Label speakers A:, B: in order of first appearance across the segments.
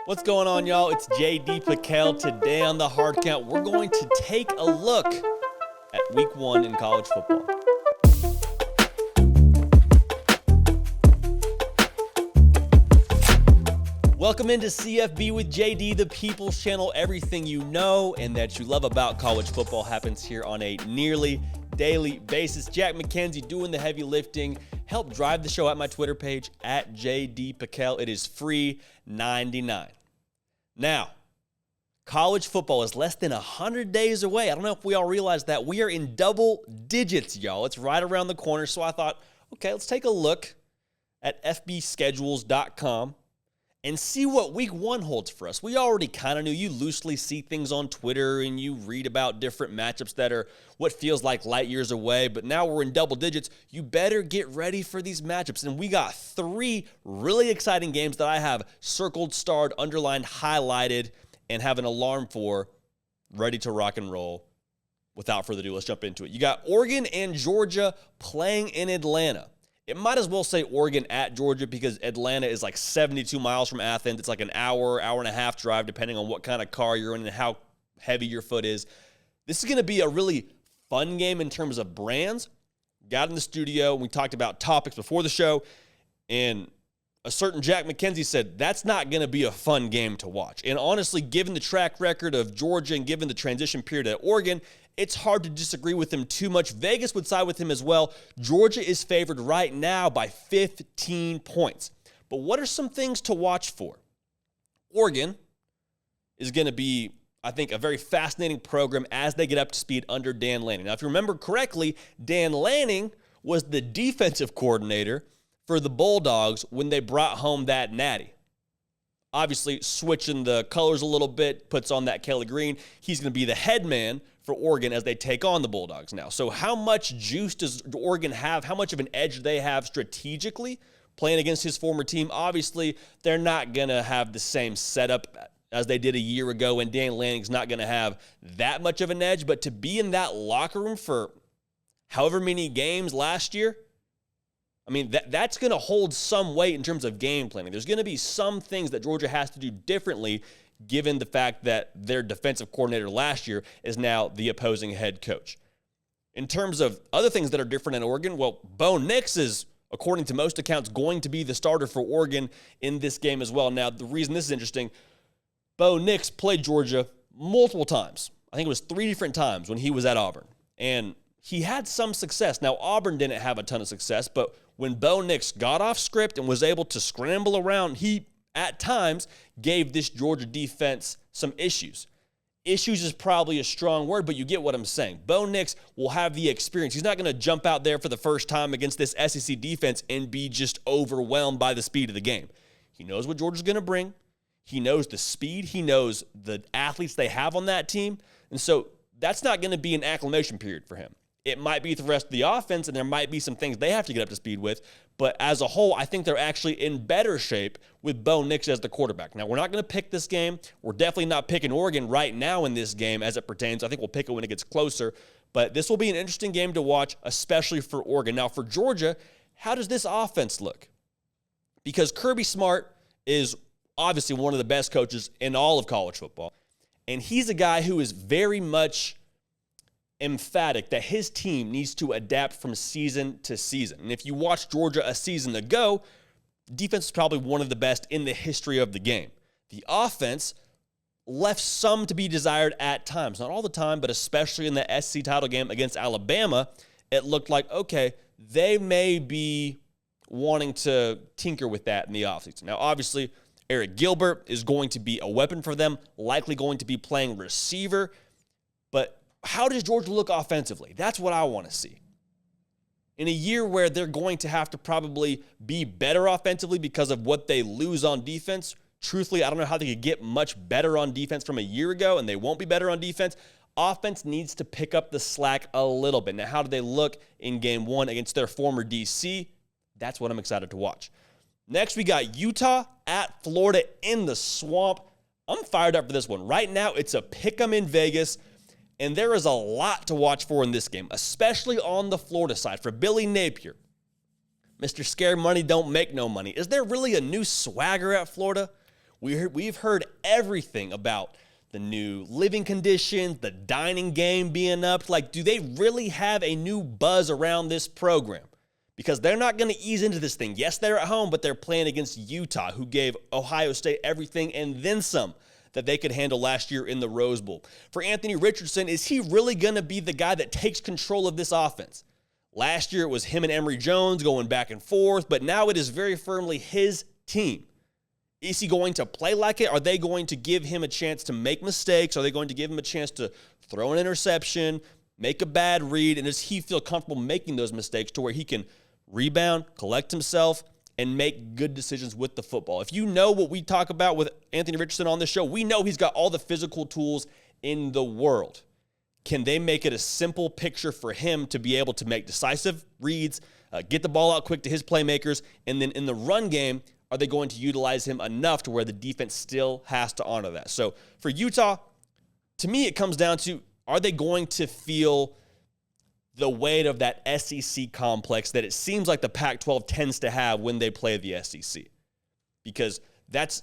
A: What's going on, y'all? It's PicKell. Today on the Hard Count, we're going to take a look at Week 1 in college football. Welcome into CFB with JD, the People's Channel. Everything you know and that you love about college football happens here on a nearly daily basis. Jack McKenzie doing the heavy lifting. Help drive the show at my Twitter page at JD It is free $99. Now, college football is less than 100 days away. I don't know if we all realize that. We are in double digits, y'all. It's right around the corner. So I thought, okay, let's take a look at fbschedules.com and see what Week 1 holds for us. We already kind of knew. You loosely see things on Twitter and you read about different matchups that are what feels like light years away, but now we're in double digits. You better get ready for these matchups. And we got 3 really exciting games that I have circled, starred, underlined, highlighted, and have an alarm for, ready to rock and roll. Without further ado, let's jump into it. You got Oregon and Georgia playing in Atlanta. It might as well say Oregon at Georgia because Atlanta is like 72 miles from Athens. It's like an hour and a half drive, depending on what kind of car you're in and how heavy your foot is. This is going to be a really fun game in terms of brands. Got in the studio, and we talked about topics before the show, and a certain Jack McKenzie said, that's not going to be a fun game to watch. And honestly, given the track record of Georgia and given the transition period at Oregon, it's hard to disagree with him too much. Vegas would side with him as well. Georgia is favored right now by 15 points. But what are some things to watch for? Oregon is going to be, I think, a very fascinating program as they get up to speed under Dan Lanning. Now, if you remember correctly, Dan Lanning was the defensive coordinator for the Bulldogs when they brought home that natty. Obviously, switching the colors a little bit, puts on that Kelly green. He's going to be the head man for Oregon as they take on the Bulldogs now. So how much juice does Oregon have? How much of an edge do they have strategically playing against his former team? Obviously, they're not going to have the same setup as they did a year ago, and Dan Lanning's not going to have that much of an edge. But to be in that locker room for however many games last year, I mean, that's going to hold some weight in terms of game planning. There's going to be some things that Georgia has to do differently given the fact that their defensive coordinator last year is now the opposing head coach. In terms of other things that are different in Oregon, well, Bo Nix is, according to most accounts, going to be the starter for Oregon in this game as well. Now, the reason this is interesting, Bo Nix played Georgia multiple times. I think it was 3 different times when he was at Auburn. And he had some success. Now, Auburn didn't have a ton of success, but when Bo Nix got off script and was able to scramble around, he, at times, gave this Georgia defense some issues. Issues is probably a strong word, but you get what I'm saying. Bo Nix will have the experience. He's not going to jump out there for the first time against this SEC defense and be just overwhelmed by the speed of the game. He knows what Georgia's going to bring. He knows the speed. He knows the athletes they have on that team. And so that's not going to be an acclimation period for him. It might be the rest of the offense, and there might be some things they have to get up to speed with. But as a whole, I think they're actually in better shape with Bo Nix as the quarterback. Now, we're not going to pick this game. We're definitely not picking Oregon right now in this game as it pertains. I think we'll pick it when it gets closer. But this will be an interesting game to watch, especially for Oregon. Now, for Georgia, how does this offense look? Because Kirby Smart is obviously one of the best coaches in all of college football. And he's a guy who is very much emphatic that his team needs to adapt from season to season. And if you watch Georgia a season ago, defense is probably one of the best in the history of the game. The offense left some to be desired at times. Not all the time, but especially in the SEC title game against Alabama, it looked like, okay, they may be wanting to tinker with that in the offseason. Now, obviously, Eric Gilbert is going to be a weapon for them, likely going to be playing receiver, but how does Georgia look offensively? That's what I want to see. In a year where they're going to have to probably be better offensively because of what they lose on defense, truthfully, I don't know how they could get much better on defense from a year ago, and they won't be better on defense. Offense needs to pick up the slack a little bit. Now, how do they look in Game 1 against their former DC? That's what I'm excited to watch. Next, we got Utah at Florida in the Swamp. I'm fired up for this one. Right now, it's a pick 'em in Vegas. And there is a lot to watch for in this game, especially on the Florida side. For Billy Napier, Mr. Scared Money Don't Make No Money. Is there really a new swagger at Florida? We've heard everything about the new living conditions, the dining game being up. Like, do they really have a new buzz around this program? Because they're not going to ease into this thing. Yes, they're at home, but they're playing against Utah, who gave Ohio State everything and then some that they could handle last year in the Rose Bowl. For Anthony Richardson, is he really going to be the guy that takes control of this offense? Last year, it was him and Emory Jones going back and forth, but now it is very firmly his team. Is he going to play like it? Are they going to give him a chance to make mistakes? Are they going to give him a chance to throw an interception, make a bad read? And does he feel comfortable making those mistakes to where he can rebound, collect himself, and make good decisions with the football? If you know what we talk about with Anthony Richardson on this show, we know he's got all the physical tools in the world. Can they make it a simple picture for him to be able to make decisive reads, get the ball out quick to his playmakers, and then in the run game, are they going to utilize him enough to where the defense still has to honor that? So for Utah, to me, it comes down to, are they going to feel the weight of that SEC complex that it seems like the Pac-12 tends to have when they play the SEC? Because that's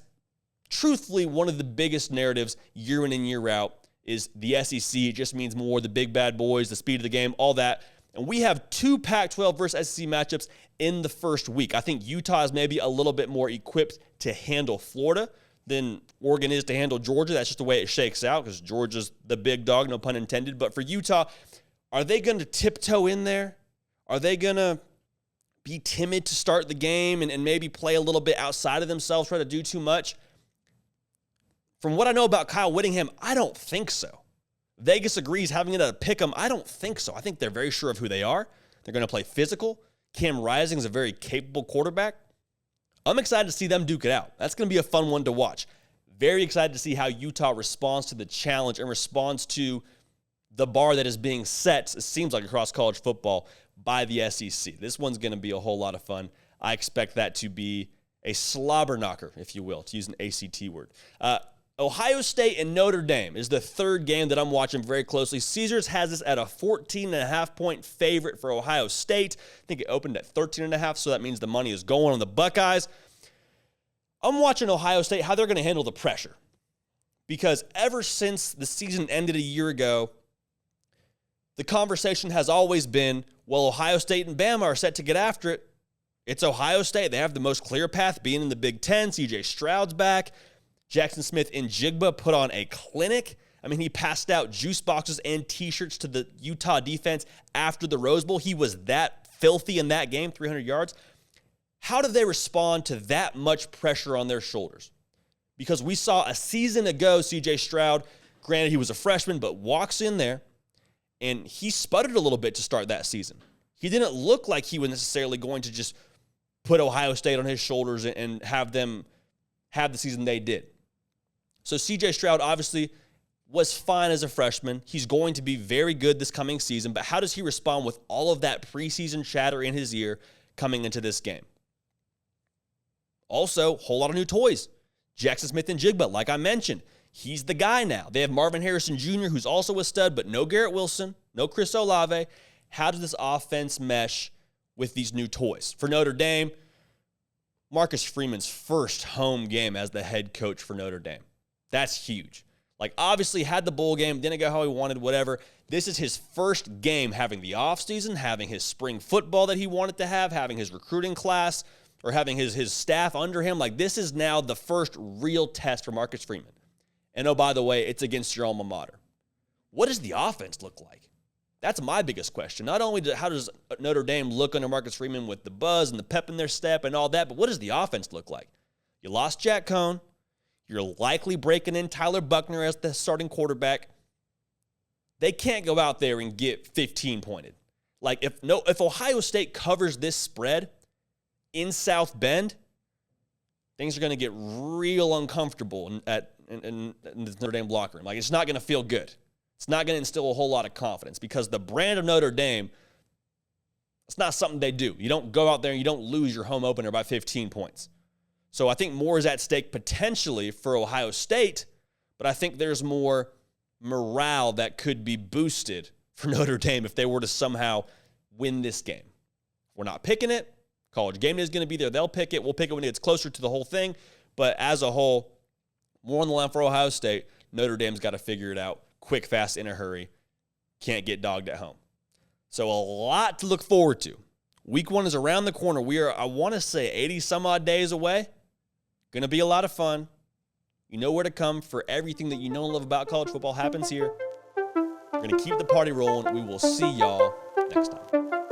A: truthfully one of the biggest narratives year in and year out is the SEC. It just means more the big bad boys, the speed of the game, all that. And we have two Pac-12 versus SEC matchups in the first week. I think Utah is maybe a little bit more equipped to handle Florida than Oregon is to handle Georgia. That's just the way it shakes out because Georgia's the big dog, no pun intended. But for Utah, are they going to tiptoe in there? Are they going to be timid to start the game and maybe play a little bit outside of themselves, try to do too much? From what I know about Kyle Whittingham, I don't think so. Vegas agrees having it at a pick 'em. I don't think so. I think they're very sure of who they are. They're going to play physical. Cam Rising is a very capable quarterback. I'm excited to see them duke it out. That's going to be a fun one to watch. Very excited to see how Utah responds to the challenge and responds to the bar that is being set, it seems like, across college football by the SEC. This one's going to be a whole lot of fun. I expect that to be a slobber knocker, if you will, to use an ACT word. Ohio State and Notre Dame is the third game that I'm watching very closely. Caesars has this at a 14.5-point favorite for Ohio State. I think it opened at 13.5, so that means the money is going on the Buckeyes. I'm watching Ohio State, how they're going to handle the pressure. Because ever since the season ended a year ago, the conversation has always been, well, Ohio State and Bama are set to get after it. It's Ohio State. They have the most clear path being in the Big Ten. C.J. Stroud's back. Jackson Smith and Jigba put on a clinic. I mean, he passed out juice boxes and T-shirts to the Utah defense after the Rose Bowl. He was that filthy in that game, 300 yards. How do they respond to that much pressure on their shoulders? Because we saw a season ago, C.J. Stroud, granted he was a freshman, but walks in there, and he sputtered a little bit to start that season. He didn't look like he was necessarily going to just put Ohio State on his shoulders and have them have the season they did. So C.J. Stroud obviously was fine as a freshman. He's going to be very good this coming season, but how does he respond with all of that preseason chatter in his ear coming into this game? Also, whole lot of new toys. Jackson Smith and Jigba, like I mentioned, he's the guy now. They have Marvin Harrison Jr., who's also a stud, but no Garrett Wilson, no Chris Olave. How does this offense mesh with these new toys? For Notre Dame, Marcus Freeman's first home game as the head coach for Notre Dame. That's huge. Like, obviously had the bowl game, didn't go how he wanted, whatever. This is his first game having the offseason, having his spring football that he wanted to have, having his recruiting class, or having his staff under him. Like, this is now the first real test for Marcus Freeman. And oh, by the way, it's against your alma mater. What does the offense look like? That's my biggest question. Not only how does Notre Dame look under Marcus Freeman with the buzz and the pep in their step and all that, but what does the offense look like? You lost Jack Cohn. You're likely breaking in Tyler Buckner as the starting quarterback. They can't go out there and get 15-pointed. Like, if Ohio State covers this spread in South Bend, things are going to get real uncomfortable in the Notre Dame locker room. Like, it's not going to feel good. It's not going to instill a whole lot of confidence because the brand of Notre Dame, it's not something they do. You don't go out there and you don't lose your home opener by 15 points. So I think more is at stake potentially for Ohio State, but I think there's more morale that could be boosted for Notre Dame if they were to somehow win this game. We're not picking it. College Game Day is going to be there. They'll pick it. We'll pick it when it gets closer to the whole thing. But as a whole, more on the line for Ohio State. Notre Dame's got to figure it out quick, fast, in a hurry. Can't get dogged at home. So a lot to look forward to. Week 1 is around the corner. We are, I want to say, 80 some odd days away. Going to be a lot of fun. You know where to come for everything that you know and love about college football happens here. We're going to keep the party rolling. We will see y'all next time.